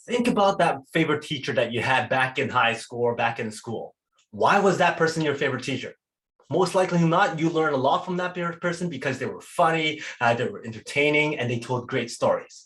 Think about that favorite teacher that you had back in high school or back in school. Why was that person your favorite teacher? Most likely not, you learned a lot from that person because they were funny, they were entertaining, and they told great stories.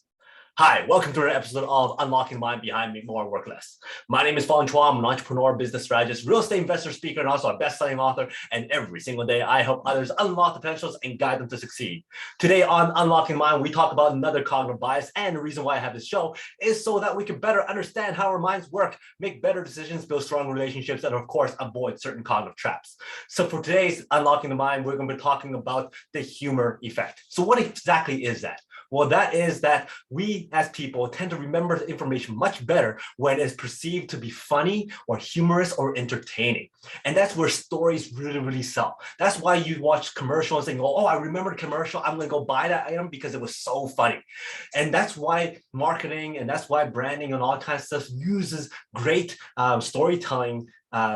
Hi, welcome to an episode of Unlocking the Mind Behind Me More Work Less. My name is Fong. I'm an entrepreneur, business strategist, real estate investor, speaker, and also a best-selling author. And every single day, I help others unlock the potentials and guide them to succeed. Today on Unlocking Mind, we talk about another cognitive bias. And the reason why I have this show is so that we can better understand how our minds work, make better decisions, build strong relationships, and of course, avoid certain cognitive traps. So for today's Unlocking the Mind, we're going to be talking about the humor effect. So what exactly is that? Well, that is that we as people tend to remember the information much better when it's perceived to be funny or humorous or entertaining. And that's where stories really, really sell. That's why you watch commercials and go, oh, I remember the commercial. I'm going to go buy that item because it was so funny. And that's why marketing and that's why branding and all kinds of stuff uses great storytelling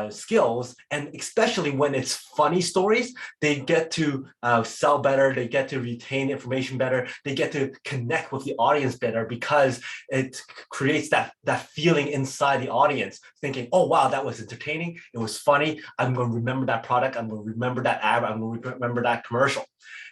skills, and especially when it's funny stories, they get to sell better, they get to retain information better, they get to connect with the audience better because it creates that feeling inside the audience, thinking, oh wow, that was entertaining, it was funny, I'm going to remember that product, I'm going to remember that ad, I'm going to remember that commercial.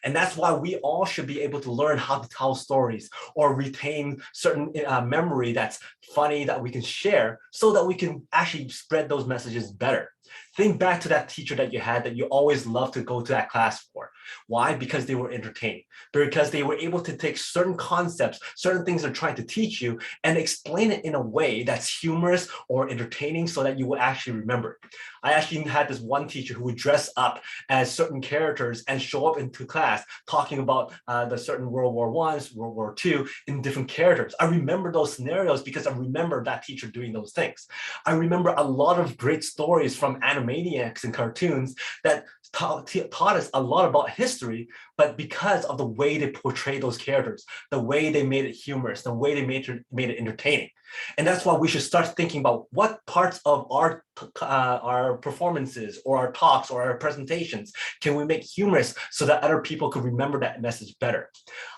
And that's why we all should be able to learn how to tell stories or retain certain memory that's funny that we can share so that we can actually spread those messages better. Think back to that teacher that you had that you always loved to go to that class for. Why? Because they were entertaining. Because they were able to take certain concepts, certain things they're trying to teach you and explain it in a way that's humorous or entertaining so that you will actually remember. I actually had this one teacher who would dress up as certain characters and show up into class talking about the certain World War I, World War II in different characters. I remember those scenarios because I remember that teacher doing those things. I remember a lot of great stories from Animaniacs and cartoons that taught us a lot about history, but because of the way they portray those characters, the way they made it humorous, the way they made it entertaining. And that's why we should start thinking about what parts of our performances or our talks or our presentations can we make humorous so that other people could remember that message better.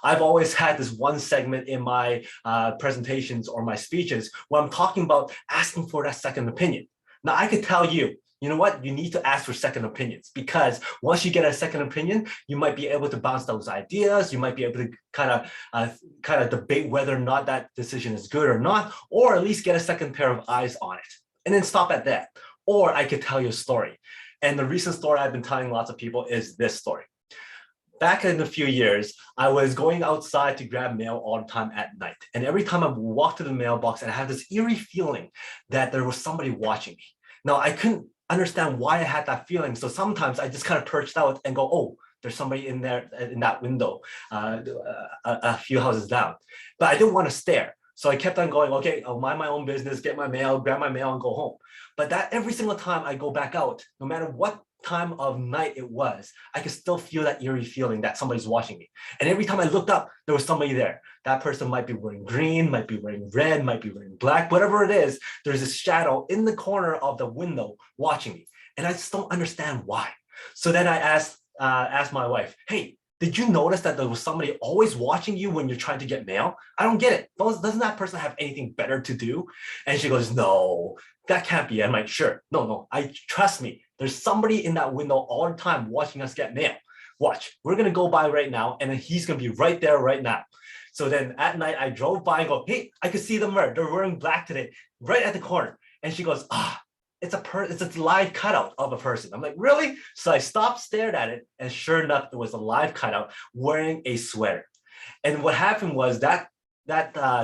I've always had this one segment in my presentations or my speeches where I'm talking about asking for that second opinion. Now, I could tell you, you know what? You need to ask for second opinions because once you get a second opinion, you might be able to bounce those ideas. You might be able to kind of debate whether or not that decision is good or not, or at least get a second pair of eyes on it and then stop at that. Or I could tell you a story. And the recent story I've been telling lots of people is this story. Back in a few years, I was going outside to grab mail all the time at night. And every time I walked to the mailbox, I had this eerie feeling that there was somebody watching me. Now, I couldn't understand why I had that feeling. So sometimes I just kind of perched out and go, oh, there's somebody in there in that window, a few houses down. But I didn't want to stare. So I kept on going, okay, I'll mind my own business, get my mail, grab my mail and go home. But that every single time I go back out, no matter what time of night it was, I could still feel that eerie feeling that somebody's watching me. And every time I looked up, there was somebody there. That person might be wearing green, might be wearing red, might be wearing black, whatever it is, there's this shadow in the corner of the window watching me. And I just don't understand why. So then I asked my wife, hey, did you notice that there was somebody always watching you when you're trying to get mail? I don't get it. Doesn't that person have anything better to do? And she goes, no, that can't be. I'm like, sure. No, trust me. There's somebody in that window all the time watching us get mail. Watch, we're going to go by right now. And then he's going to be right there right now. So then at night, I drove by and go, hey, I could see them there. They're wearing black today, right at the corner. And she goes, it's a live cutout of a person. I'm like, really? So I stopped, stared at it, and sure enough, it was a live cutout wearing a sweater. And what happened was that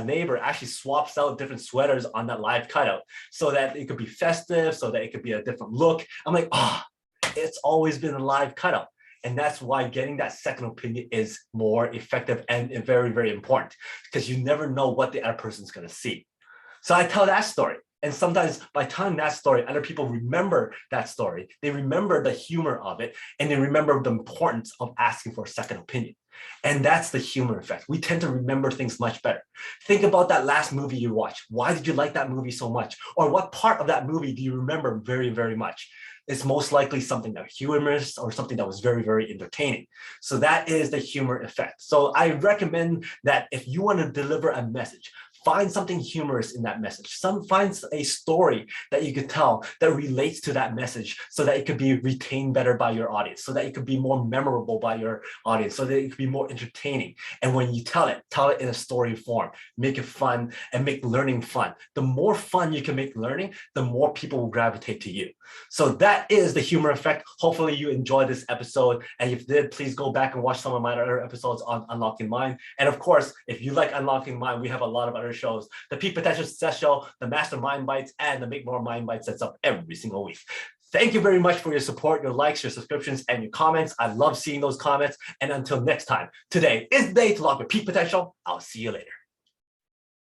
neighbor actually swaps out different sweaters on that live cutout so that it could be festive, so that it could be a different look. I'm like, it's always been a live cutout. And that's why getting that second opinion is more effective and very, very important because you never know what the other person's going to see. So I tell that story. And sometimes by telling that story, other people remember that story. They remember the humor of it, and they remember the importance of asking for a second opinion. And that's the humor effect. We tend to remember things much better. Think about that last movie you watched. Why did you like that movie so much? Or what part of that movie do you remember very, very much? It's most likely something that was humorous or something that was very, very entertaining. So that is the humor effect. So I recommend that if you want to deliver a message, find something humorous in that message. Find a story that you could tell that relates to that message so that it could be retained better by your audience, so that it could be more memorable by your audience, so that it could be more entertaining. And when you tell it in a story form, make it fun and make learning fun. The more fun you can make learning, the more people will gravitate to you. So that is the humor effect. Hopefully you enjoyed this episode. And if you did, please go back and watch some of my other episodes on Unlocking Mind. And of course, if you like Unlocking Mind, we have a lot of other shows. The Peak Potential Success Show, the Master Mind Bites, and the Make More Mind Bites that's up every single week. Thank you very much for your support, your likes, your subscriptions, and your comments. I love seeing those comments. And until next time, today is the day to lock your peak potential. I'll see you later.